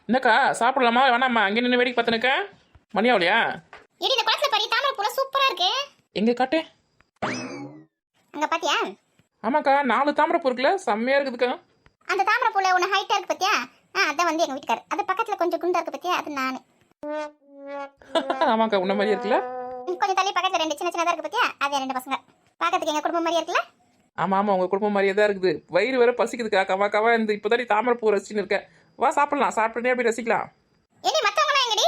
என்னக்கா சாப்பிடலாமா வேணாமா? அங்கே நின்று வேடிக்கை பார்த்துனுக்க மணி ஆகலையா? ஏடி இந்த குளத்துல பாரு தாமரை பூல சூப்பரா இருக்கு. எங்கே காட்டு? அங்க பாத்தியா? ஆமாக்கா 4 தாமரை பூ இருக்குல்ல, செம்மையா இருக்குதுக்கா. அந்த தாமரை பூல ஒன்று ஹைட்டா இருக்கு பாத்தியா? அதான் வந்து எங்க வீட்டுக்காரர். அது பக்கத்துல கொஞ்சம் குண்டா இருக்கு பாத்தியா? அது நானு. ஆமாக்கா உன்ன மாதிரி இருக்குல்ல. கொஞ்சம் தள்ளி பக்கத்துல 2 சின்ன சின்னதா இருக்கு பாத்தியா? அது 2 பசங்க. பார்க்கறதுக்கு எங்க குடும்பம் மாதிரியே இருக்குல்ல? ஆமா ஆமா உங்க குடும்பம் மாதிரியே தான் இருக்குது. வயிறு வேற பசிக்குதுக்கா. கவா கவா இந்த இப்போதாடி தாமரை பூ ரசிச்சுன்னு இருக்கேன். வா சாப்பிடலாம், சாப்பிட்டுட்டே அப்படி ரசிக்கலாம். ஏடி மத்தவங்களாம் எங்கடி?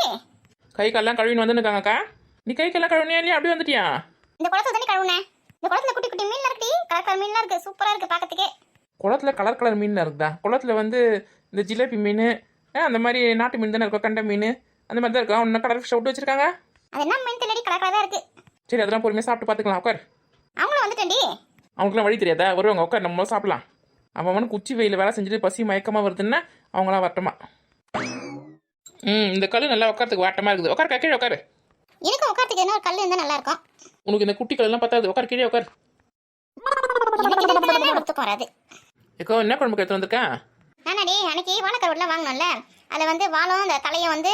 கை கால்லாம் கழுவின்னு வந்துருக்காங்கக்கா. நீ கை கால்லாம் கழுவினியா இல்லையா? அப்படியே வந்துட்டியா? இந்த குளத்துல தண்ணி கழுவுனேன். இந்த குளத்துல குட்டி குட்டி மீன் இருக்குடி. கலர் கலர் மீன்லாம் இருக்கு. சூப்பரா இருக்கு பார்க்கறதுக்கே. குளத்துல கலர் கலர் மீன் இருக்குதா? குளத்துல வந்து இந்த ஜிலேபி மீன் அந்த மாதிரி நாட்டு மீன் தானே இருக்கும், கண்ட மீன் அந்த மாதிரி தான் இருக்கும். இன்னும் கலர் ஃபிஷ் விட்டு வச்சிருக்காங்க. அது என்ன மீன் தெரியடி, கலர் கலரா இருக்கு. சரி அதெல்லாம் பொறுமையாக சாப்பிட்டு பார்த்துக்கலாம். உட்கார். அவங்களும் வந்துட்டேன்டி. அவங்களுக்குலாம் வழி தெரியாதா? வருவாங்க, உட்கார், நம்ம சாப்பிடலாம். அவனுக்கு உச்சி வெயில் வேலை செஞ்சுட்டு பசி மயக்கமாக வருதுன்னா அவங்களாம் வரட்டுமா? இந்த கல் நல்லா உட்காரத்துக்கு வாட்டமாக இருக்குது. உட்கார் கீழே உட்காரு. எனக்கு உட்காரத்துக்கு என்ன ஒரு கல் இருந்தால் நல்லா இருக்கும். உனக்கு இந்த குட்டி கல்லாம் பத்தாது. உட்கார் கீழே உட்கார். வராது. ஏக்கோ என்ன குழம்புக்கு எடுத்து வந்திருக்கேன்? நானாடி அன்னைக்கு வாழைக்கருவெல்லாம் வாங்கினோம்ல, அதில் வந்து வாழும் அந்த தலையும் வந்து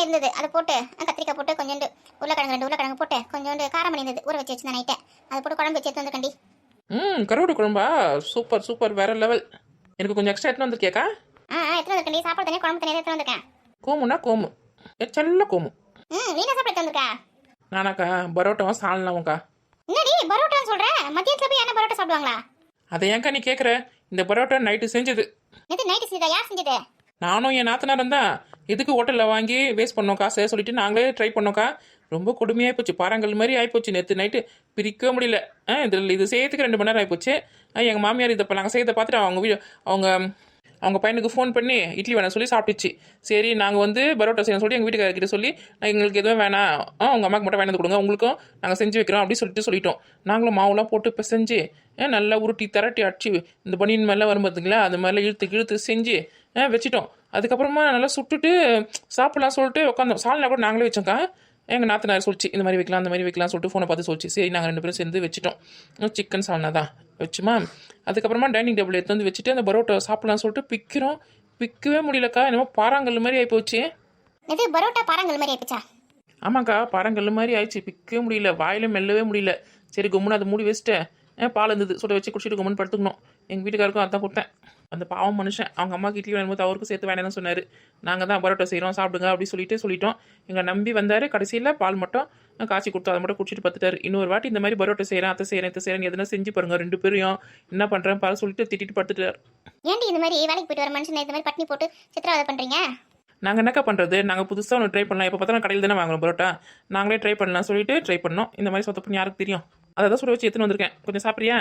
இருந்தது. அதை போட்டு கத்திரிக்காய் போட்டு கொஞ்சோண்டு உருளைக்கிழங்கு 2 உருளைக்கிழங்கு போட்டு கொஞ்சோண்டு காரம் பண்ணி இருந்தது, ஊற வச்சு வச்சு நைட்டை அதை போட்டு குழம்பு வச்சு எடுத்து வந்துக்கண்டி. கருவாடு குழம்பா? சூப்பர் சூப்பர், வேற லெவல். எனக்கு கொஞ்சம் எக்ஸ்ட்ரா எடுத்து வந்திருக்கியாக்கா? எடுத்து வந்துக்கண்டி. சாப்பாடு தனியாக குழம்பு தனியாக எடுத்து வந்திருக்கேன். கோமுனா கோமு, செல்ல கோமு. நீ என்ன சாப்பிட எடுத்து வந்திருக்கா? நானாக்கா பரோட்டாவா சால்னாவும்க்கா. என்னடி பரோட்டான்னு சொல்கிறேன்? மதியத்தில் போய் என்ன பரோட்டா சாப்பிடுவாங்களா? அதை ஏன்க்கா நீ கேட்குற? இந்த பரோட்டா நைட்டு செஞ்சது. எது நைட்டு செஞ்சதா? யார் செஞ்சது? நானும் என் நாத்தனாரும் தான். எதுக்கு ஹோட்டலில் வாங்கி வேஸ்ட் பண்ணோம் காசை சொல்லிட்டு நாங்களே ட்ரை பண்ணோக்கா. ரொம்ப கொடுமையாக போச்சு, பாறாங்கல் மாதிரி ஆகிப்போச்சு. நேற்று நைட்டு பிரிக்க முடியல. இதில் இது செய்யறதுக்கு 2 மணி நேரம் ஆகிப்போச்சு. எங்கள் மாமியார் இதை இப்போ நாங்கள் செய்யறதை பார்த்துட்டு அவங்க பையனுக்கு ஃபோன் பண்ணி இட்லி வேணாம் சொல்லி சாப்பிட்டுச்சு. சரி நாங்கள் வந்து பரோட்டா செய்யணும் சொல்லி எங்கள் வீட்டுக்காரர்கிட்ட சொல்லி எங்களுக்கு எதுவும் வேணாம், உங்கள் அம்மாவுக்கு மட்டும் வேணாந்து கொடுங்க, உங்களுக்கும் நாங்கள் செஞ்சு வைக்கிறோம் அப்படின்னு சொல்லிட்டோம். நாங்களும் மாவுலாம் போட்டு இப்போ செஞ்சு நல்லா உருட்டி திரட்டி அடிச்சு இந்த பனியின் மேலே வரும் பார்த்திங்களா, அது மாதிரிலாம் இழுத்து செஞ்சு வச்சுட்டோம். அதுக்கப்புறமா நல்லா சுட்டுட்டு சாப்பிட்லாம் சொல்லிட்டு உட்காந்தோம். சால்னா கூட நாங்களே வச்சோம்க்கா. எங்கள் நாத்தனார் சொல்லிச்சு இந்த மாதிரி வைக்கலாம் அந்த மாதிரி வைக்கலாம் சொல்லிட்டு ஃபோனை பார்த்து சொல்லிச்சு. சரி நாங்கள் 2 பேரும் சேர்ந்து வச்சுட்டோம். சிக்கன் சால்னா தான் வச்சுமா. அதுக்கப்புறமா டைனிங் டேபிள் எடுத்து வந்து வச்சுட்டு அந்த பரோட்டா சாப்பிட்லான்னு சொல்லிட்டு பிக்கவே முடியலக்கா. என்னமோ பாறாங்கல் மாதிரி ஆகிப்போச்சு. இது பரோட்டா பாறாங்கல் மாதிரி ஆயிடுச்சா? ஆமாக்கா பாறாங்கல் மாதிரி ஆயிடுச்சு. பிக்கவே முடியல, வாயில மெல்லவே முடியல. சரி கும்முன்னு அதை மூடி வச்சுட்டேன். பால் இருந்தது சுட வச்சு குடிச்சிட்டு கும்முன்னு படுத்துக்கணும். எங்கள் வீட்டுக்காருக்கும் அதான் கொடுத்தேன். அந்த பாவம் மனுஷன் அவங்க அம்மாக்கு இட்லி வேணும்போது அவருக்கும் சேர்த்து வேணாம்னு சொன்னார். நாங்கள் தான் பரோட்டா செய்கிறோம் சாப்பிடுங்க அப்படின்னு சொல்லிட்டோம். எங்களை நம்பி வந்தார். கடைசியில் பால் மட்டும் காய்ச்சி கொடுத்தோம். அதை மட்டும் குடிச்சிட்டு பார்த்துட்டாரு. இன்னொரு வாட்டி இந்த மாதிரி பரோட்டா செய்கிறேன் அத்தை செய்கிறேன் எதுனா செஞ்சு பாருங்க 2 பேரையும் என்ன பண்ணுறேன் பாரு சொல்லிட்டு திட்டிட்டு படுத்துட்டார். ஏன்டி இந்த மாதிரி வேலைக்கு போயிட்டு வர மனுஷன் இந்த மாதிரி பட்னி போட்டு சித்திரவதை பண்ணுறீங்க? நாங்கள் என்னக்கா பண்ணுறது? நாங்கள் புதுசாக ஒன்று ட்ரை பண்ணலாம். இப்போ பார்த்தா கடையில் தானே வாங்குறோம் பரோட்டா. நாங்களே ட்ரை பண்ணலாம் சொல்லிட்டு ட்ரை பண்ணோம். இந்த மாதிரி சொத்த பண்ணி யாருக்கு தெரியும்? அதை தான் சுட வச்சு எடுத்துன்னு வந்திருக்கேன். கொஞ்சம் சாப்பிட்றியா?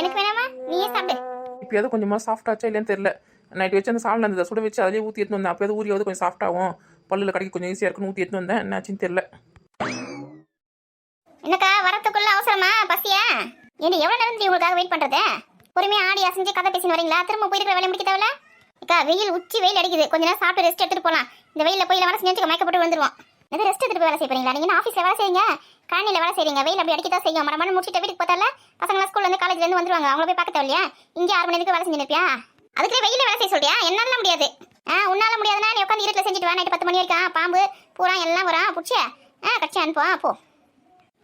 எனக்கு வேணாமா, நீயே சாப்பிடு. இப்போயாவது கொஞ்சமாக சாஃப்டாச்சா இல்லைன்னு தெரியல. நைட்டு வச்சு அந்த சால்னா அந்த சுட வச்சு அதிலே ஊற்றி எடுத்து வந்தேன். அப்போயாவது ஊறியாவது கொஞ்சம் சாஃப்டாகும், பல்லில் கடைக்கு கொஞ்சம் ஈஸியாக இருக்குன்னு ஊற்றி எடுத்து வந்தேன். என்னாச்சுன்னு தெரியல. என்னக்கா வரத்துக்குள்ள அவசரமா பசியா? ஏன் எவ்வளோ நேரம் உங்களுக்காக வெயிட் பண்ணுறது? பொறுமையாக ஆடி அசைஞ்சு கதை பேசின்னு வரீங்களா? திரும்ப போயிருக்கிற வேலை முடிக்க தேவையில்ல. அக்கா வெயில் உச்சி வெயில் அடிக்குது, கொஞ்ச நேரம் சாப்பிட்டு ரெஸ்ட் எடுத்துட்டு போகலாம். இந்த வெயிலில் போய் வேலை செஞ்சு மயக்கப்பட்டு வந்துருவோம். எது ரெஸ்ட் எடுத்துட்டு போய் வேலை செய்ய போறீங்களா? நீங்கள் ஆஃபீஸில் வேலை செய்யுங்க, கழனியில் வேலை செய்றீங்க. வெயில் அப்படி அடிக்க தான் செய்யும். மரமான முடிச்சுட்டு வீட்டுக்கு பார்த்தால பசங்க ஸ்கூல்லேருந்து காலேஜ்லேருந்து வந்துருவாங்க. அவங்கள போய் பார்க்க தேவையில்லையா? இங்கே 6 மணி நேரத்துக்கு வேலை செஞ்சுருப்பியா? அதுக்குள்ளே வெயிலில் வேலை செய்ய சொல்றியா? என்னால முடியாது. உன்னால முடியாதுன்னா நீ உட்காந்து இருட்டில் செஞ்சுட்டு வா. நைட்டு 10 மணி வரைக்கும் பாம்பு பூரா எல்லாம் வரும். பிடிச்சே கட்சி அனுப்புவான் போ.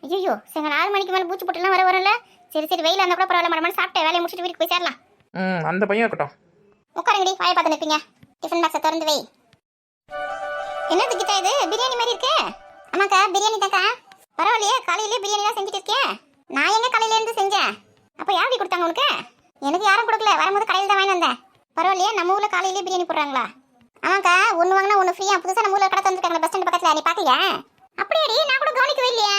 ஐயோ சரி 6 மணிக்கு மேலே பூச்சி போட்டுலாம் வரல. சரி வெயில் அந்த கூட பரவாயில்ல, மரமான சாப்பிட்டு வேலையை முடிச்சுட்டு வீட்டுக்கு போய் சேரலாம். அந்த பையன் இருக்கட்டும். உட்காருங்கடி, வாயை பார்த்து நிற்பீங்க. டிஃபன் பாக்ஸை திறந்து வை. என்னது கிட்டா இது? பிரியாணி மாதிரி இருக்கு. ஆமாக்கா பிரியாணி தாக்கா. பரவாயில்லையே, காலையிலேயே பிரியாணி தான் செஞ்சுட்டு இருக்கேன். நான் எங்க காலையிலேருந்து செஞ்சேன்? அப்போ யாருக்கு கொடுத்தாங்க உனக்கு? எனக்கு யாரும் கொடுக்கல, வரும்போது கடையில் தான் வாங்கி வந்தேன். பரவாயில்லையே, நம்ம ஊரில் காலையிலேயே பிரியாணி போடுறாங்களா? ஆமாக்கா, ஒன்று வாங்கினா ஒன்று ஃப்ரீயா புதுசாக நம்ம ஊரில் கடை தந்துருக்காங்க பஸ் ஸ்டாண்ட் பக்கத்தில். நீ பார்க்கலையா? அப்படியாடி, நான் கூட கவனிக்கவே இல்லையா?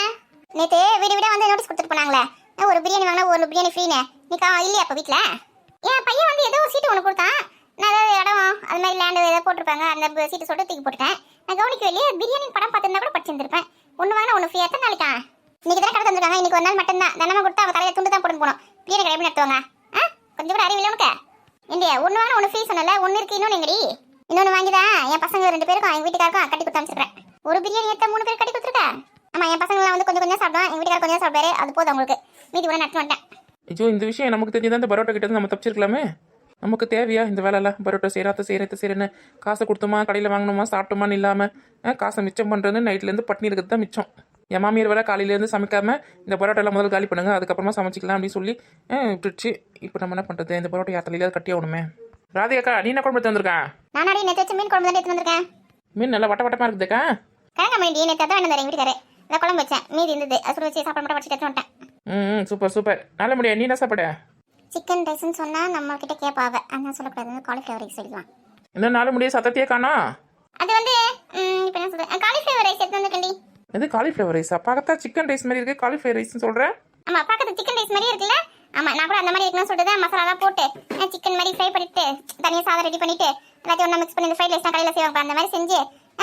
நேற்று வீடு வந்து நோட்டீஸ் கொடுத்துட்டு போனாங்களே, ஒரு பிரியாணி வாங்கினா ஒரு பிரியாணி ஃப்ரீன்னு. நீ இல்லையா அப்போ வீட்டில்? என் பையன் வந்து ஏதோ ஒரு சீட்டு ஒன்று கொடுத்தான். நான் ஏதாவது இடம் அது மாதிரி லேண்டு ஏதாவது போட்டிருப்பாங்க, அந்த சீட்டு சொல்லிட்டு தூக்கி போட்டுட்டேன். நான் கவனிக்கவே இல்லையே. பிரியாணி படம் பார்த்துருந்தா கூட படிச்சிருந்திருப்பேன். ஒன்று வாங்கினா ஒன்று ஃப்ரீ. எத்தனை நாளைக்கா? இன்னைக்கு தான் கடை தந்துருக்காங்க. இன்னைக்கு ஒரு நாள் மட்டும்தான். தினமும் கொடுத்தா அவங்க தலையை துண்டு தான் போட்டு போகணும். பிரியாணி கடை எப்படி நடத்துவாங்க? கொஞ்சம் கூட அறிவில்லை உனக்கு? இந்தியா ஒன்று வாங்கினா ஒன்று ஃப்ரீ சொன்னல, ஒன்று இருக்கு இன்னொன்று எங்கடி? இன்னொன்று வாங்கி தான் என் பசங்க 2 பேருக்கும் எங்கள் வீட்டுக்காருக்கும் கட்டி கொடுத்து அனுப்பிச்சிடுறேன். ஒரு பிரியாணி எடுத்த 3 பேர் கட்டி கொடுத்துருக்கேன். ஆமாம், என் பசங்களாம் வந்து கொஞ்சம் சாப்பிடுவான், எங்கள் வீட்டுக்காரர் கொஞ்சம் சாப்பிடுவாரு. அது போதும் அவங்களுக்கு. மீதி கூட நட்டு வந்துட்டேன். ஐயோ இந்த விஷயம் நமக்கு தெரிஞ்சுதான் இந்த பரோட்டா கிட்ட நம்ம தப்பிச்சிருக்கலாமே. நமக்கு தேவையா இந்த வேலைலாம் பரோட்டா செய்கிறேன்னு காசை கொடுத்தோமா கடையில் வாங்கணுமா சாப்பிட்டோமான்னு இல்லாமல் காசை மிச்சம் பண்ணுறது நைட்லேருந்து பட்னி இருக்கிறது தான் மிச்சம். என் மாமியார் வேலை காலையிலேருந்து சமைக்காமல் இந்த பரோட்டாலாம் முதல்ல காலி பண்ணுங்க அதுக்கப்புறமா சமைச்சிக்கலாம் அப்படின்னு சொல்லி விட்டுருச்சு. இப்போ நம்ம என்ன பண்ணுறது? இந்த பரோட்டா யாத்திரையில கட்டி ஆகணுமே. ராதிகாக்கா நீ என்ன குழம்பு எடுத்து வந்திருக்கேன்? நானாடி நேற்று வச்ச மீன் குழம்பு தான் எடுத்து வந்திருக்கேன். மீன் நல்லா வட்ட வட்டமாக இருக்குதுக்கா. கிழங்கு மீன் நேற்று தான் வேணும் எங்கள் வீட்டுக்காரு. இந்த குழம்பு வச்சேன் மீதி இருந்தது அது வச்சு சாப்பிட மட்டும் வச்சுட்டு எடுத்து வந்துட்டேன். Super super. நல்ல முடியாது. நீ என்ன சாப்பிட? சிக்கன் ரைஸ்ன்னு சொன்னால் நம்ம கிட்ட கேட்பாவ அதான் சொல்லக்கூடாது. காலிஃப்ளவர் ரைஸ் சொல்லிக்கலாம். இன்னும் 4 முடிய சத்தத்தையே காணோம். அது வந்து இப்போ என்ன சொல்கிறேன் காலிஃப்ளவர் ரைஸ் எடுத்து வந்துட்டேன்டி. இது காலிஃப்ளவர் ரைஸா? பார்த்தா சிக்கன் ரைஸ் மாதிரி இருக்கு. காலிஃப்ளவர் ரைஸ்னு சொல்கிறேன். ஆமாம் பக்கத்து சிக்கன் ரைஸ் மாதிரி இருக்குல்ல. ஆமாம் நான் கூட அந்த மாதிரி இருக்கணும்னு சொல்லிட்டு தான் மசாலாலாம் போட்டு சிக்கன் மாதிரி ஃப்ரை பண்ணிட்டு தனியாக சாதம் ரெடி பண்ணிட்டு எல்லாத்தையும் ஒன்றா மிக்ஸ் பண்ணி இந்த ஃப்ரைட் ரைஸ்லாம் கடையில் செய்வாங்க அந்த மாதிரி செஞ்சு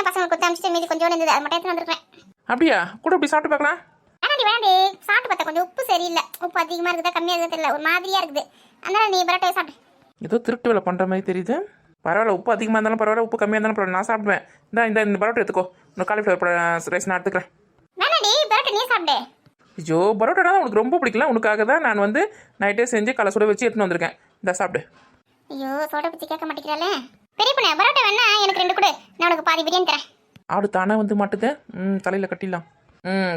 பசங்களுக்கு கொடுத்து அமிச்சிட்டு மீதி கொஞ்சம் இருந்தது அது மட்டும் எடுத்து வந்துருக்கேன். அப்படியா? கூட இப்படி சாப்பிட்டு பார்க்கலாம். வேணாண்டி சாப்பிட்டு பார்த்தா கொஞ்சம் உப்பு சரியில்லை. உப்பு அதிகமாக இருக்குதா கம்மியாக இருக்குதா தெரியல ஒரு மாதிரியாக இருக்குது. அதனால நீ பரோட்டா சாப்பிட்டு. ஏதோ திருட்டு வேலை பண்ணுற மாதிரி தெரியுது. பரவாயில்ல, உப்பு அதிகமாக இருந்தாலும் பரவாயில்ல, உப்பு கம்மியாக இருந்தாலும் பரவாயில்ல, நான் சாப்பிடுவேன். இந்த பரோட்டா எடுத்துக்கோ. இந்த காலிஃப்ளவர் ரைஸ் நான் எடுத்துக்கிறேன். வேணாடி பரோட்டா நீ சாப்பிடு. ஐயோ பரோட்டா தான் உனக்கு ரொம்ப பிடிக்கல. உனக்காக தான் நான் வந்து நைட்டே செஞ்சு கலை சுட வச்சு எடுத்துன்னு வந்திருக்கேன். இந்த சாப்பிடு. ஐயோ சோடா பற்றி கேட்க மாட்டேங்கிறாளே. பெரிய பொண்ணு பரோட்டா வேணா எனக்கு 2 கொடு. நான் உனக்கு பாதி பிரியாணி தரேன். ஆடு தானே வந்து மாட்டுது. தலையில் கட்டிடலாம்.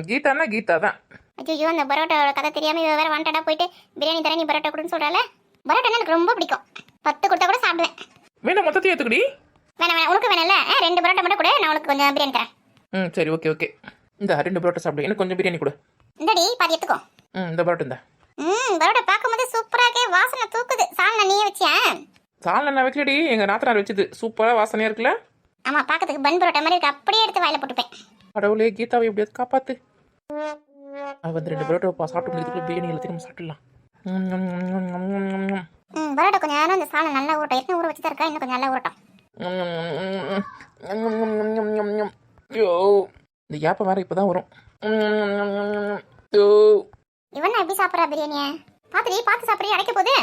கீதானா கீதா தான். ஐயோ அந்த பரோட்டாவோட கதை தெரியாமல் இவ வேற வாண்டடா போயிட்டு பிரியாணி தரேன் நீ பரோட்டா கொடுன்னு சொல்கிறாள். பரோட்டா எனக்கு ரொம்ப பிடிக்கும். 10 கொடுத்தா கூட சாப்பிடுவேன். வேணா மொத்தத்தையும் ஏற்றுக்கடி. வேணாம் உனக்கு வேணாம்ல 2 பரோட்டா மட்டும் கூட நான் உனக்கு கொஞ்சம் பிரியாணி தரேன். சரி ஓகே ஓகே. இந்த 2 பரோட்டா சாப்பிடு. எனக்கு கொஞ்சம் பிரியாணி கொடு. இந்தடி பாதி எடுத்துக்கோ. இந்த பரோட்டா இந்த. பரோட்டா பார்க்கும்போது சூப்பராக வாசனை தூக்குது. சால்னா நீயே வச்சியா? சால்னா நான் வைக்கலடி, எங்கள் நாத்தனார் வச்சது. சூப்பராக வாசனையாக இருக்குல்ல. ஆமாம் பார்க்கறதுக்கு பன் பரோட்டா மாதிரி இருக்கு. அப்படியே எடுத்து வாயில போட்டுப்பேன். கடவுளே கீதாவை எப்படியாவது காப்பாத்து. அவ வந்து 2 பரோட்டா சாப்பிட்டு முடிக்கிறதுக்குள்ள பிரியாணி எல்லாத்தையும் நம்ம சாப்பிடலாம். பரோட்டா கொஞ்சம் நேரம் அந்த சாலை நல்லா ஊறட்டும். என்ன ஊற வச்சு தான் இருக்கா இன்னும் கொஞ்சம் நல்லா ஊறட்டும். ஐயோ இந்த ஏப்ப வேற இப்பதான் வரும். இவன் எப்படி சாப்பிட்றா பிரியாணியை? பார்த்து சாப்பிட்றீ அடைக்க போகுது.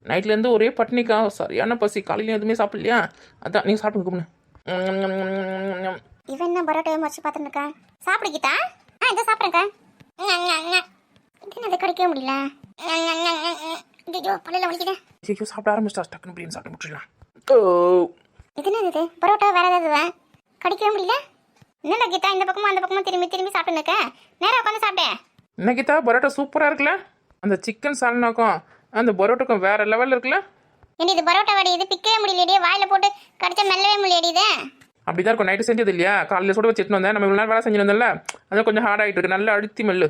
நைட்லேருந்து ஒரே பட்னிக்கா, சரியான பசி. காலையில் எதுவுமே சாப்பிடலையா? அதான் நீங்கள் சாப்பிட்டு கும்பிடு. இவன் என்ன பரோட்டாவை வச்சு பார்த்துட்டு இருக்கா? சாப்பிடு கீதா. இதை சாப்பிட்றேங்க்கா. இது கிடைக்கவே முடியல. ஐயோ பள்ளியில் வலிக்குது. ஐயோ சாப்பிட ஆரம்பிச்சிட்டா. டக்குன்னு பிரியாணி சாப்பிட்டு முடிச்சிடலாம். இது என்னது பரோட்டா வேற ஏதாவது கடிக்கவே முடியல. என்ன கீதா இந்த பக்கமும் அந்த பக்கமும் திரும்பி திரும்பி சாப்பிட்டு இருக்க. நேரம் உட்காந்து சாப்பிட்டேன். என்ன கீதா பரோட்டா சூப்பராக இருக்குல்ல? அந்த சிக்கன் சால்னாக்கும் அந்த பரோட்டாக்கும் வேற லெவலில் இருக்குல்ல? ஏண்டி இது பரோட்டா வடி இது பிக்கவே முடியலையே. வாயில போட்டு கடிச்சா மெல்லவே முடியடி. இது அப்படிதான் இருக்கும். நைட்டு செஞ்சது இல்லையா? காலையில் சுட வச்சு எடுத்துன்னு வந்தேன். நம்ம இவ்வளோ நேரம் வேலை செஞ்சிருந்தோம்ல, அதான் கொஞ்சம் ஹார்ட் ஆகிட்டு இருக்கு. நல்லா அழுத்தி மெல்லு.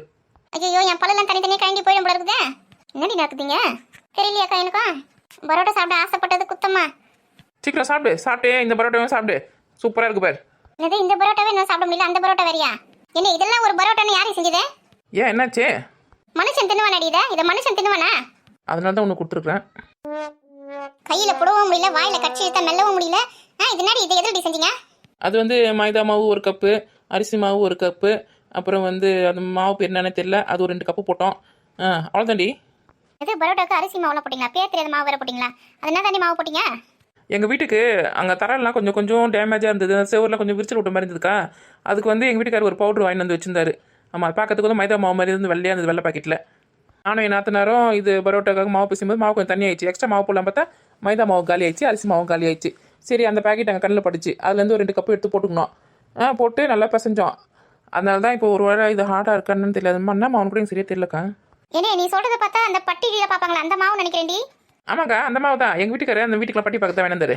ஐயோ என் பல்லெல்லாம் தனித்தனியாக கழண்டி போயிடும் போல இருக்குதே. என்னடி நடக்குதுங்க தெரியலையாக்கா எனக்கும். பரோட்டா சாப்பிட ஆசைப்பட்டது குத்தம்மா. சீக்கிரம் சாப்பிட்டு இந்த பரோட்டாவும் சாப்பிடு. சூப்பராக இருக்கு பாரு. என்னது இந்த பரோட்டாவே என்ன சாப்பிட முடியல? அந்த பரோட்டா வேறியா? என்ன இதெல்லாம் ஒரு பரோட்டான்னு யாரும் செஞ்சது? ஏன் என்னாச்சு? மனுஷன் தின்னுவானடி இதை மனுஷன் தின்னுவானா? அதனால தான் உனக்கு கொடுத்துருக்குறேன். கையில புடவும் முடியல வாயில கட்சி இழுத்தா மெல்லவும் முடியல. இதனாடி இதை எதிரடி செஞ்சீங்க? அது வந்து மைதா மாவு 1 கப்பு, அரிசி மாவு 1 கப்பு, அப்புறம் வந்து அந்த மாவு பேர் என்னன்னு தெரியல, அது ஒரு 2 கப்பு போட்டோம். அவ்வளோதாண்டி. இது பரோட்டாக்கு அரிசி மாவுலாம் போட்டிங்களா? பேர் தெரியாத மாவு வேற போட்டிங்களா? அது என்ன தாண்டி மாவு போட்டிங்க? எங்கள் வீட்டுக்கு அங்கே தரெல்லாம் கொஞ்சம் டேமேஜாக இருந்தது. செவரில் கொஞ்சம் விரிச்சல் விட்ட மாதிரி இருந்ததுக்கா. அதுக்கு வந்து எங்கள் வீட்டுக்காரர் ஒரு பவுட்ரு வாங்கி வந்து வச்சிருந்தாரு. ஆமாம் பார்க்கறதுக்கு வந்து மைதா மாவு மாதிரி இருந்து வெள்ளையாக இருந்தது வெள்ளை பாக்கெட்டில். நானும் என் நாத்தனாரும் இது பரோட்டாக்காக மாவு பேசும்போது மாவு கொஞ்சம் தண்ணி ஆயிடுச்சு. எக்ஸ்ட்ரா மாவு போடலாம் பார்த்தா மைதா மாவு காலி ஆயிடுச்சு, அரிசி மாவு காலி ஆயிடுச்சு. சரி அந்த பாக்கெட் அங்கே கண்ணில் பட்டுச்சு. அதுலேருந்து ஒரு 2 கப்பு எடுத்து போட்டுக்கணும். போட்டு நல்லா பிசைஞ்சோம். அதனால தான் இப்போ ஒரு வேளை இது ஹார்டாக இருக்கான்னு தெரியல. என்ன மாவு கூட சரியாக தெரியலக்கா. ஏன்னா நீ சொல்றதை பார்த்தா அந்த பட்டியலில் பார்ப்பாங்களா அந்த மாவு நினைக்கிறேன்டி. ஆமாக்கா அந்த மாவு தான். எங்கள் வீட்டுக்காரர் அந்த வீட்டுக்குள்ள பட்டி பார்க்க தான் வேணாந்தாரு.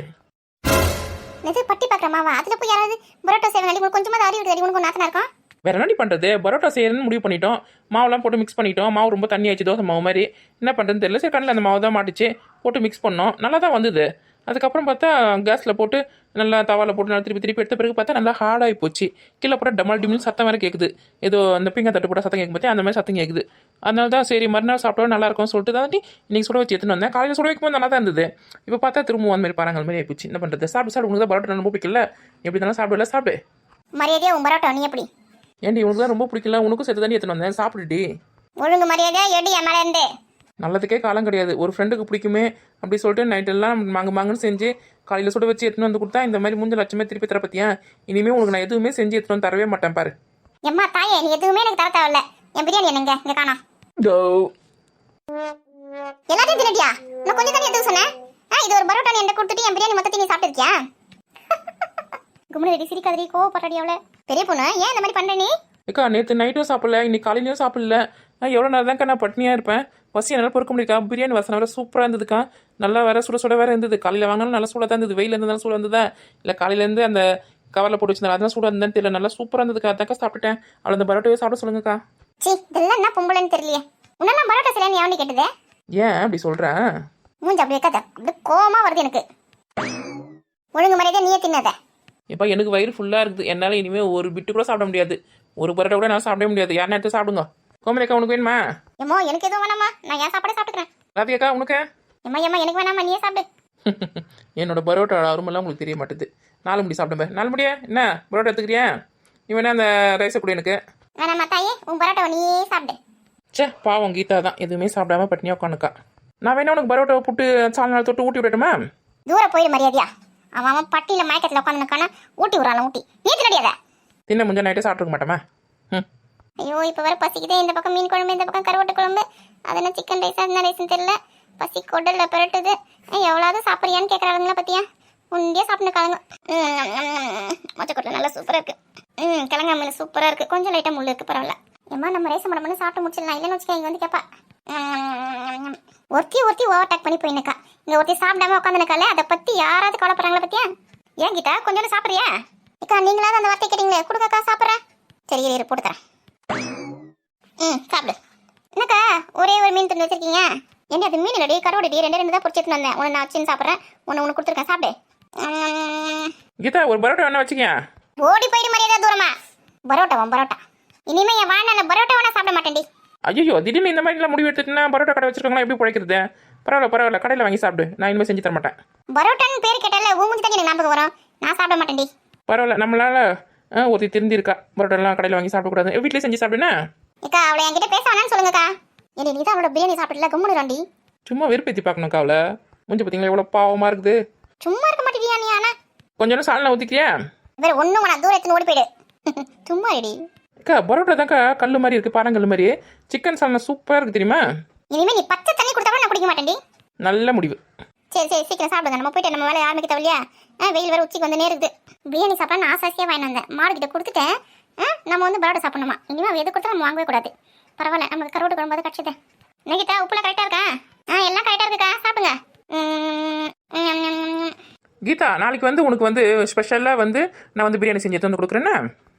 இது பட்டி பார்க்குற மாவா? அதில் போய் யாராவது பரோட்டா செய்வாங்க. கொஞ்சமாக அறிவு இருக்குது. உனக்கு நாத்தனா இருக்கும். வேற என்ன பண்ணுறது? பரோட்டா செய்யணும்னு முடிவு பண்ணிட்டோம். மாவுலாம் போட்டு மிக்ஸ் பண்ணிட்டோம். மாவு ரொம்ப தண்ணி ஆச்சு, தோசை மாவு மாதிரி. என்ன பண்ணுறதுன்னு தெரியல. சரி கண்ணில் அந்த மாவு தான் மாட்டுச்சு. போட்டு மிக்ஸ் பண்ணோம். நல்லா தான் வந்தது. அதுக்கப்புறம் பார்த்தா கேஸில் போட்டு நல்லா தவாவில் போட்டு நல்லா திருப்பி எடுத்த பிறகு பார்த்தா நல்லா ஹார்டாகி போச்சு. கீழே போட்டால் டமால் டிமில் சத்தம் வேறு கேட்குது. ஏதோ அந்த பிங்கா தட்டு போட்டால் சத்தம் கேட்க பார்த்தா அந்த மாதிரி சத்தம் கேட்குது. அதனால தான் சரி மறுநாள் சாப்பிட்டா நல்லா இருக்கும்னு சொல்லிட்டு தான் இன்றைக்கி சுட வச்சு எடுத்துன்னு வந்தேன். காலையில் சுட வைக்கும்போது நல்லா தான் இருந்தது. இப்போ பார்த்தா திரும்ப அந்த மாதிரி பாருங்கள் மாதிரி ஆயிப்போச்சு. என்ன பண்ணுறது? சாப்பிட்டு உனக்கு தான் பரோட்டா ரொம்ப பிடிக்கல. எப்படி தானே சாப்பிடல சாப்பிடு. மரியாதையா உன் பரோட்டா நீ எப்படி? ஏன்டி உனக்கு தான் ரொம்ப பிடிக்கல. உனக்கும் சேர்த்து தானே எடுத்துன்னு வந்தேன். சாப்பிடுடி. ஒழுங்கு மரியாதையா எடி என் மேலே இருந்து. நல்லதுக்கே காலம் கிடையாது. ஒரு ஃப்ரெண்டுக்கு பிடிக்குமே அப்படி சொல்லிட்டு நைட்டெல்லாம் மாங்குன்னு செஞ்சு காலையில் சுட வச்சு எடுத்துன்னு வந்து கொடுத்தா இந்த மாதிரி 3 லட்சமே திருப்பி தர பற்றியா? இனிமேல் உனக்கு நான் எதுவுமே செஞ்சு எடுத்துன்னு வந்து தரவே மாட்டேன் பாரு. எம்மா தாயே நீ எதுவுமே எனக்கு தர தேவையில்ல. என் பிரியாணி என்னங்க இங்கே காணோம். எல்லாத்தையும் தின்னுட்டியா? நான் கொஞ்சம் தண்ணி எடுத்து சொன்னேன். இது ஒரு கொடுத்துட்டு என் பிரியாணி மொத்தத்தை நீ சாப்பிட்டுருக்கியா? கும்முனு சிரிக்காதடி, கோவப்படுறடி அவளை. பெரிய பொண்ணு ஏன் இந்த மாதிரி பண்ற நீ? ஏக்கா நேற்று நைட்டும் சாப்பிடல, இன்னைக்கு காலையிலையும் சாப்பிடல. நான் எவ்வளோ நேரம் தான்க்கா நான் பட்னியாக இருப்பேன். பசி என்னால் பொறுக்க முடியுக்கா. பிரியாணி வாசனை வேறு சூப்பராக இருந்ததுக்கா. நல்லா வேறு சுட சுட வேறு இருந்தது. காலையில் வாங்கினாலும் நல்லா சூடாக தான் இருந்தது. வெயில் இருந்தாலும் சூடாக இருந்ததா இல்லை காலையிலேருந்து அந்த கவரில் போட்டு வச்சிருந்தாலும் அதெல்லாம் சூடாக இருந்தான்னு தெரியல. நல்லா சூப்பராக இருந்ததுக்கா. அதாக்கா சாப்பிட்டேன். அவளை அந்த பரோட்டாவே சாப்பிட சொல்லுங்கக்கா. சீ, இதெல்லாம் என்ன பொம்பளைன்னு தெரியலையே. உன்னெல்லாம் பரோட்டா சரியா எவனி கேட்டதே? ஏன் அப்படி சொல்கிறேன்? மூஞ்சி அப்படி வைக்காத, அப்படி கோவமா வருது எனக்கு. ஒழுங்கு மரியாதை நீயே தின்னத. இப்போ எனக்கு வயிறு ஃபுல்லாக இருக்குது. என்னால் இனிமேல் ஒரு பிட்டு கூட சாப்பிட முடியாது. ஒரு பரோட்டா கூட என்னால் சாப்பிட முடியாது. யாருன்னா எடுத்து சாப்பிடுங்க. கோமதிக்கா உனக்கு வேணுமா? ஏமோ எனக்கு எதுவும் வேணாமா, நான் ஏன் சாப்பாடே சாப்பிட்டுக்கிறேன். ராதிகாக்கா உனக்கு? ஏமா எனக்கு வேணாமா, நீயே சாப்பிடு. என்னோட பரோட்டா அருமெல்லாம் உங்களுக்கு தெரிய மாட்டுது. 4 முடி சாப்பிடுவேன். 4 முடியா என்ன பரோட்டா எடுத்துக்கிறியா? நீ வேணா அந்த ரைஸை கூட எனக்கு வேணாமா தாயே, உன் பரோட்டாவை நீயே சாப்பிடு. சே பாவம் கீதா தான் எதுவுமே சாப்பிடாம பட்னியா உட்காந்துக்கா. நான் வேணா உனக்கு பரோட்டாவை புட்டு சால்நாள் தொட்டு ஊட்டி விடட்டுமா? தூரம் போயிடு மரியாதையா. அவன் பட்டியில மயக்கத்தில் உட்காந்துக்கான ஊட்டி விடுறான் ஊட்டி. நீ தின்னடியாத. தின்ன முஞ்ச நைட்டே சாப்பிட்டுருக்க மாட்டேமா? ஐயோ இப்போ வர பசிக்குதே. இந்த பக்கம் மீன் குழம்பு, இந்த பக்கம் கருவாட்டு குழம்பு. அது என்ன சிக்கன் ரைஸா என்ன ரைஸ்ன்னு தெரியல. பசி கொடல்ல பெரட்டுது. எவ்வளவு சாப்பிட்றியான்னு கேட்குறாங்களா பத்தியா? உண்டியே சாப்பிட்டுக்காதுங்க. மொச்சக்கொட்டை நல்லா சூப்பராக இருக்கு. கிழங்கா மீன் சூப்பராக இருக்கு. கொஞ்சம் லைட்டாக முள்ளு இருக்கு, பரவாயில்ல. ஏமா நம்ம ரேசம் பண்ண சாப்பிட்டு முடிச்சிடலாம். இல்லைன்னு வச்சுக்க இங்கே வந்து கேட்பா. ஒருத்தி ஓவர்டேக் பண்ணி போயினுக்கா. இங்கே ஒருத்தி சாப்பிடாம உட்காந்துருக்கால, அதை பற்றி யாராவது கவலைப்படுறாங்களா பத்தியா? ஏன் கிட்டா கொஞ்சோண்டு சாப்பிட்றியா? அக்கா நீங்களாவது அந்த வார்த்தை கேட்டீங்களே, கொடுக்கக்கா சாப்பிட்றேன். சரி இரு போட்டு தரேன். சாப்பிடு. என்னக்கா ஒரே ஒரு மீன் துண்டு வச்சிருக்கீங்க? என்ன அது மீன் இல்லடி, கருவாடி. 2 தான் பொரிச்சு எடுத்துன்னு வந்தேன். உன்னை நான் வச்சுன்னு சாப்பிட்றேன். உனக்கு கொடுத்துருக்கேன், சாப்பிடு. கீதா ஒரு பரோட்டா வேணா வச்சுக்கேன். ஓடி போயிடு மரியாதை தூரமா. பரோட்டா இனிமே என் வாழ்நாள் பரோட்டா நான் சாப்பிட மாட்டேன்டி. ஐயோ திடீர்னு இந்த மாதிரிலாம் முடிவு எடுத்துட்டுனா பரோட்டா கடை வச்சிருக்காங்களா, எப்படி பிழைக்கிறது? பரவாயில்ல கடையில் வாங்கி சாப்பிடு. நான் இனிமேல் செஞ்சு தர மாட்டேன். பரோட்டான்னு பேர் கேட்டால ஊமுஞ்சி தான் எனக்கு ஞாபகம் வரும். நான் சாப்பிட மாட்டேன்டி. பரவாயில்ல நம்மளால ஒருத்தி திருந்திருக்கா. பரோட்டாலாம் கடையில் வாங்கி சாப்பிடக்கூடாது, வீட்டிலே செஞ்சு சாப்பிடுனா. அக்கா அவளை என்கிட்ட பேச வேணான்னு சொல்லுங்கக்கா. ஏடி நீ தான் அவளோட பிரியாணி சாப்பிடல, கும்பிடுறாண்டி. சும்மா வெறுப்பேற்றி பார்க்கணும்க்கா அவளை. முடிஞ்சு பார்த்தீங்களா எவ்வளோ பாவமாக இருக்குது. சும்மா இருக்க மாட்டேங்கியா நீ? ஆனா கொஞ்சம் சால்னா ஊற்றிக்கிறியா? வேற ஒன்றும் வேணா, தூரத்துன்னு ஓடி போயிடு. சும்மா ரெடி. அக்கா பரோட்டா தான்க்கா கல் மாதிரி இருக்குது, பாறங்கல் மாதிரி. சிக்கன் சால்னா சூப்பராக இருக்குது தெரியுமா? இனிமே நீ பச்சை தண்ணி கொடுத்தா கூட நான் குடிக்க மாட்டேன்டி. நல்ல முடிவு. சரி சீக்கிரம் சாப்பிடுங்க. நம்ம போயிட்டு நம்ம வேலையை ஆரம்பிக்க தவலையா? வெயில் வேறு உச்சிக்கு வந்து நேருது. பிரியாணி சாப்பிடலாம் ஆசாசியாக வாங்கி வந்தேன். மாடுகிட்ட கொடுத்துட்டேன். நம்ம வந்து பரோட்டா சாப்பிடணுமா? இனிமேல் எது கொடுத்தா நம்ம வாங்கவே கூடாது. பரவாயில்ல நமக்கு கருவாட்டு குழம்பு கிடச்சிது. நெகிட்டா உப்புலாம் கரெக்டாக இருக்கா? எல்லாம் கரெக்டாக இருக்குக்கா, சாப்பிடுங்க. கீதா நாளைக்கு வந்து உனக்கு வந்து ஸ்பெஷலாக வந்து நான் வந்து பிரியாணி செஞ்சு எடுத்து வந்து கொடுக்குறேன்னா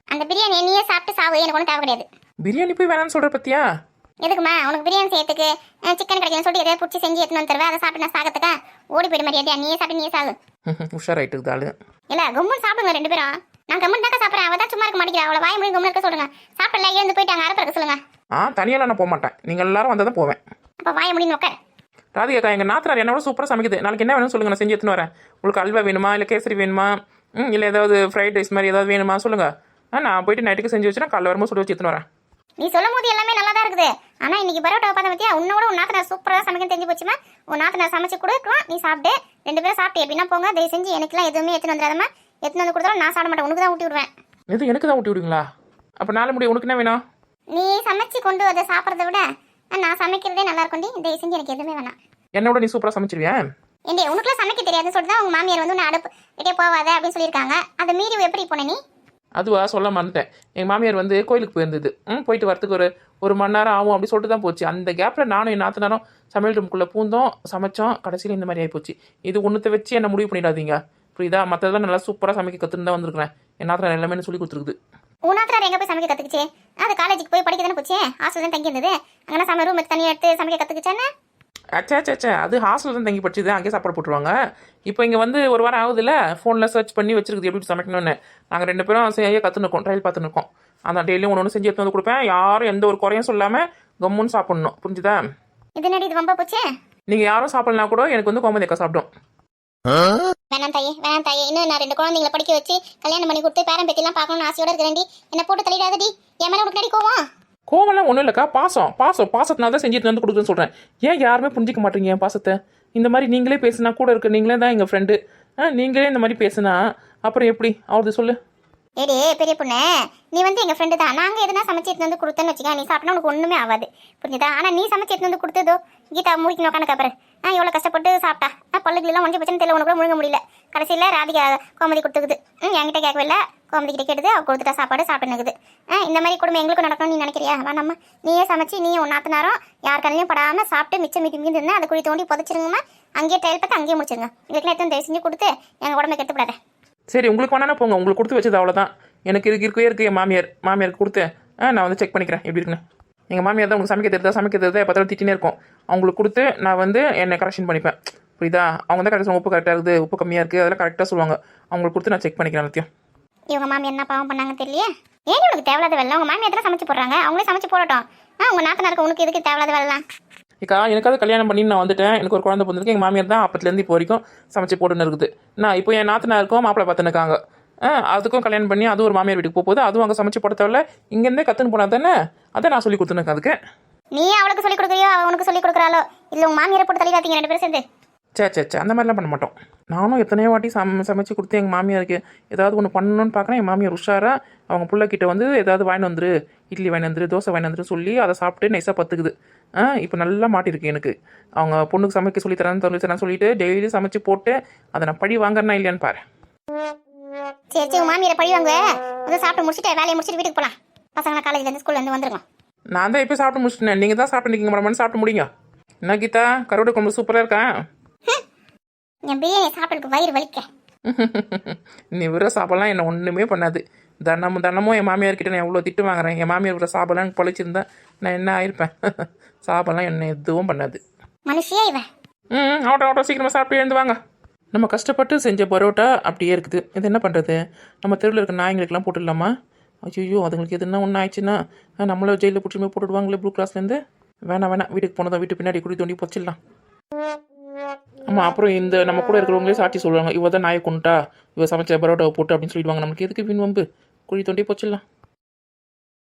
அந்த பிரியாணி நீயே சாப்பிட்டு சாவு, எனக்கு ஒன்றும் தேவை கிடையாது. பிரியாணி போய் வேணாம்னு சொல்கிற பத்தியா? எதுக்குமா உனக்கு பிரியாணி செய்யறதுக்கு? சிக்கன் கிடைக்கணும் சொல்லிட்டு எதாவது பிடிச்சி செஞ்சு எடுத்துன்னு வந்துருவேன். அதை சாப்பிட்டு நான் சாகத்துக்கா? ஓடி போயிடு மரியாதையா. நீயே சாப்பிட்டு நீயே சாகு. உஷாராயிட்டு இருந்தாலு இல்லை கம்முன்னு சாப்பிடுங்க 2 பேரும். நான் கம்முன்னு தாக்கா சாப்பிட்றேன். அவள் தான் சும்மா இருக்க மாட்டேங்கிறா. அவளை வாய் மொழி கம்முன்னு இருக்க சொல்லுங்க. சாப்பிடல எழுந்து போயிட்டு அங்கே அரப்ப இருக்க சொல்லுங்க. தனியாலாம் நான் போக மாட்டேன். நீங்கள் எல்லாரும் வந்தால் தான் போவேன். அப்போ வாய முடியும் உட்கார். ராதிகாக்கா எங்கள் நாத்தனார் என்னோட சூப்பராக சமைக்குது. நாளைக்கு என்ன வேணும்னு சொல்லுங்கள், நான் செஞ்சு எடுத்துன்னு வரேன். உங்களுக்கு அல்வா வேணுமா, இல்லை கேசரி வேணுமா, இல்லை ஏதாவது ஃப்ரைட் ரைஸ் மாதிரி ஏதாவது வேணுமா சொல்லுங்கள். நான் போயிட்டு நைட்டுக்கு செஞ்சு வச்சுன்னா காலைல வரும்போது சுட வச்சு எடுத்துன்னு வரேன். நீ சொல்லும் போது எல்லாமே நல்லா தான் இருக்குது. ஆனால் இன்னைக்கு பரோட்டா பார்த்த பற்றியா உன்னோட உன் நாத்தனார் சூப்பராக சமைக்க தெரிஞ்சு போச்சுமா. உன் நாத்தனார் சமைச்சு கொடுக்கலாம், நீ சாப்பிட்டு 2 பேரும் சாப்பிட்டு எப்படின்னா போங்க. தயவு செஞ்சு எனக்குலாம் எதுவுமே எடுத்துன்னு வந்துடாதமா. எடுத்துன்னு வந்து கொடுத்தாலும் நான் சாப்பிட மாட்டேன். உனக்கு தான் ஊட்டி விடுவேன். எது எனக்கு தான் ஊட்டி விடுவீங்களா? அப்போ 4 முடி உனக்கு என்ன வேணும்? நீ சமைச்சு கொண்டு அதை சாப்பிட்றத விட நான் சமைக்கிறதே நல்லா இருக்கும்டி. தயவு செஞ்சு எனக்கு எதுவுமே வேணாம். என்னோட நீ சூப்பராக சமைச்சிருவியா? ஏண்டி உனக்குலாம் சமைக்க தெரியாதுன்னு சொல்லிட்டு தான் உங்கள் மாமியார் வந்து உன்னை அடுப்பு கிட்டே போவாத அப்படின்னு சொல்லியிருக்காங்க. அதை மீறி எப்படி போன நீ? அதுவா சொல்ல மறந்துட்டேன். எங்கள் மாமியார் வந்து கோயிலுக்கு போயிருந்தது. போயிட்டு வரத்துக்கு ஒரு மணி நேரம் ஆகும் அப்படி சொல்லிட்டு தான் போச்சு. அந்த கேப்பில் நானும் என் நாத்தனாரும் சமையல் ரூமுக்குள்ளே பூந்தோம், சமைச்சோம். கடைசியில் இந்த மாதிரி ஆகிப்போச்சு. இது ஒன்றுத்தை வச்சு என்ன முடிவு பண்ணிடாதீங்க, புரியுதா? மற்றதெல்லாம் நல்லா சூப்பராக சமைக்க கற்றுன்னு தான் வந்திருக்கிறேன். என் நாத்தனார் எல்லாமே சொல்லி கொடுத்துருக்குது. உன் நாத்தனார் எங்கே போய் சமைக்க கற்றுக்குச்சு? அது காலேஜுக்கு போய் படிக்க தானே போச்சு. ஹாஸ்டல் தான் தங்கி இருந்தது. அங்கே சமையல் ரூம் தனியாக எடுத்து சமைக்க கற்றுக்குச்சானே? அச்சா அது ஹாஸ்டலில் தான் தங்கி படிச்சுது. அங்கேயே சாப்பாடு போட்டுருவாங்க. இப்போ இங்கே வந்து ஒரு வாரம் ஆகுதுல்ல, ஃபோனில் சர்ச் பண்ணி வச்சிருக்குது எப்படி சமைக்கணும்னு. நாங்கள் 2 பேரும் செய்ய கற்றுனுக்கோம், ட்ரையல் பார்த்துருக்கோம். அந்த டெய்லியும் ஒன்று செஞ்சு எடுத்து வந்து கொடுப்பேன். யாரும் எந்த ஒரு குறையும் சொல்லாமல் கம்முன்னு சாப்பிட்ணும், புரிஞ்சுதா? இது நடி இது ரொம்ப போச்சு. நீங்கள் யாரும் சாப்பிட்லனா கூட எனக்கு வந்து கோமதி அக்கா சாப்பிடும். வேணாம் தாயே இன்னும் நான் 2 குழந்தைங்களை படிக்க வச்சு கல்யாணம் பண்ணி கொடுத்து பேரம் பேத்திலாம் பார்க்கணும்னு ஆசையோட இருக்கிறேன்டி. என்ன போட்டு தள்ளிடாதடி. என் மேலே உனக்கு நடி கோவம்லாம் ஒன்றும் இல்லைக்கா, பாசத்தினால தான் செஞ்சுட்டு வந்து கொடுக்குன்னு சொல்கிறேன். ஏன் யாருமே புரிஞ்சிக்க மாட்டீங்க என் பாசத்தை? இந்த மாதிரி நீங்களே பேசுனா கூட இருக்கு, நீங்களே தான் எங்கள் ஃப்ரெண்டு. நீங்களே இந்த மாதிரி பேசுனா அப்புறம் எப்படி அவரது சொல்லு? ஏடி பெரிய பொண்ணு, நீ வந்து எங்கள் ஃப்ரெண்டு தான். நாங்கள் எதுனா சமைச்சு எடுத்து வந்து கொடுத்தேன்னு வச்சுக்கா, நீ சாப்பிட்டா உனக்கு ஒன்றுமே ஆகாது, புரிஞ்சுதா? ஆனால் நீ சமைச்சு எடுத்து வந்து கொடுத்ததோ கீதா மூய்க்கு உட்காந்து காப்பற எவ்வளோ கஷ்டப்பட்டு சாப்பிட்டா பல்லுகளெல்லாம் ஒன்றி பிரச்சனை தெரியல, உனக்கு கூட முழுங்க முடியல. கடைசியில் ராதிகா கோமதி கொடுத்துக்குது. என்கிட்ட கேட்கவே இல்லை, கோமதி கிட்ட கேட்டுது, அவள் கொடுத்துட்டா சாப்பாடு சாப்பிட்டுனுக்குது. இந்த மாதிரி குடும்பம் எங்களுக்கும் நடக்கணும்னு நீ நினைக்கிறியா? வேணாம்மா, நீயே சமைச்சு நீயே உன் நாத்தனாரும் யார் கண்ணையும் படாமல் சாப்பிட்டு மிச்சம் மீதி இருந்தால் அதை குழி தோண்டி புதைச்சிருங்கம்மா. அங்கேயே டைல் பார்த்து அங்கேயே முடிச்சிருங்க. இதுக்கெல்லாம் எத்தனை தயவு செஞ்சு கொடுத்து எங்கள் உடம்பை கெடுத்துப்படாத. சரி, உங்களுக்கு வேணாலும் போங்க, உங்களுக்கு கொடுத்து வச்சது அவ்வளோதான். எனக்கு இருக்கவே இருக்கு என் மாமியாருக்கு கொடுத்து நான் வந்து செக் பண்ணிக்கிறேன் எப்படி இருக்குன்னு. எங்கள் மாமியார் தான் உங்களுக்கு சமைக்க தெரியுதா எப்போ திட்டினே இருக்கும். அவங்களுக்கு கொடுத்து நான் வந்து என்னை கரெக்ஷன் பண்ணிப்பேன். புரியுதா? அவங்க தான் கரெக்டாக உப்பு கரெக்டாக இருக்குது, உப்பு கம்மியாக இருக்குது, அதெல்லாம் கரெக்டாக சொல்லுவாங்க. அவங்களுக்கு கொடுத்து நான் செக் பண்ணிக்கிறேன் எல்லாத்தையும். இவங்க மாமியார் என்ன பாவம் பண்ணாங்க தெரியலையே. ஏன் உனக்கு தேவையில்லாத வேலை? உங்கள் மாமியார் தான் சமைச்சு போடுறாங்க, அவங்களே சமைச்சு போடட்டும். உங்கள் நாத்தனாருக்கு உனக்கு எதுக்கு தேவையில்லாத வேலைலாம்? ஏக்கா, எனக்காவது கல்யாணம் பண்ணி நான் வந்துட்டேன், எனக்கு ஒரு குழந்தை பிறந்திருக்கு. எங்கள் மாமியார் தான் அப்பத்துலேருந்து இப்போ வரைக்கும் சமைச்சு போட்டுன்னு இருக்குது. நான் இப்போ என் நாத்தனாருக்கும் மாப்பிள்ளை பார்த்துனுக்காங்க. அதுக்கும் கல்யாணம் பண்ணி அதுவும் ஒரு மாமியார் வீட்டுக்கு போகுது, அதுவும் அங்கே சமைச்சு போட தேவையில்ல, இங்கேருந்தே கற்றுன்னு போனால் தானே. அதை நான் சொல்லி கொடுத்துனுக்கேன் அதுக்கு. நீ அவளுக்கு சொல்லி கொடுக்குறியோ அவள் உனக்கு சொல்லி கொடுக்குறாளோ? இல்லை உங்கள் மாமியாரை போட்டு தள்ளிடாதீங்க ரெண்டு பேரும் சேர்ந்து. சே அந்த மாதிரிலாம் பண்ண மாட்டோம். நானும் எத்தனையோ வாட்டி சமைச்சு கொடுத்து எங்கள் மாமியாருக்கு ஏதாவது ஒன்று பண்ணணும்னு பார்க்குறேன். என் மாமியார் உஷாராக அவங்க பிள்ளைக்கிட்ட வந்து ஏதாவது வாங்கி வந்துரு, இட்லி வாங்கி வந்துரு, தோசை வாங்கி வந்துரு சொல்லி அதை சாப்பிட்டு நைஸாக பத்துக்குது. இப்போ நல்லா மாட்டிருக்கு எனக்கு. அவங்க பொண்ணுக்கு சமைக்க சொல்லி தரேன்னு சொல்லிட்டு டெய்லி சமைச்சு போட்டு அதை நான் பழி வாங்குறேன்னா இல்லையான்னு பாரு. சரி உங்கள் மாமியாரை பழி வாங்க. வந்து சாப்பிட்டு முடிச்சுட்டு வேலையை முடிச்சுட்டு வீட்டுக்கு போகலாம். பசங்களை காலேஜ்லேருந்து ஸ்கூல்லேருந்து வந்துருங்க. நான் தான் இப்போ சாப்பிட்டு முடிச்சிட்டேன், நீங்கள் தான் சாப்பிட்டு நிற்கிங்க மேடம். சாப்பிட்டு முடியுங்க. என்ன கீதா, கருவாடு குழம்பு சூப்பராக இருக்கா? என் பிரியாணி சாப்பிட்றதுக்கு வயிறு வலிக்க. நீ விற சாப்பிடலாம் என்ன ஒன்றுமே பண்ணாது. தினமும் என் மாமியார்கிட்ட நான் எவ்வளோ திட்டு வாங்குறேன். என் மாமியார் விற சாப்பிடலாம் பொழைச்சிருந்தேன் நான் என்ன ஆயிருப்பேன். சாப்பிடலாம் என்ன எதுவும் பண்ணாது. மனுஷியா இவன். ஆட்டோ சீக்கிரமாக சாப்பிட்டு எழுந்து வாங்க. நம்ம கஷ்டப்பட்டு செஞ்ச பரோட்டா அப்படியே இருக்குது. இது என்ன பண்ணுறது? நம்ம தெருவில் இருக்க நாய்ங்களுக்கெல்லாம் போட்டுடலாமா? ஐயோ, அதுங்களுக்கு எதுனா ஒன்று ஆயிடுச்சுன்னா நம்மள ஜெயிலில் பிடிச்சி போட்டுடுவாங்களே ப்ளூ கிளாஸ்லேருந்து. வேணாம், வீட்டுக்கு போனதான் வீட்டு பின்னாடி குடி தோண்டி பொச்சிடலாம். ஆமாம், அப்புறம் இந்த நம்ம கூட இருக்கிறவங்களே சாட்சி சொல்லுவாங்க, இவ தான் நாயை கொண்டுட்டா, இவ சமைச்ச பரோட்டாவை போட்டு அப்படின்னு சொல்லிடுவாங்க. நமக்கு எதுக்கு வீண் வம்பு? குழி தோண்டி பொச்சிடலாம்.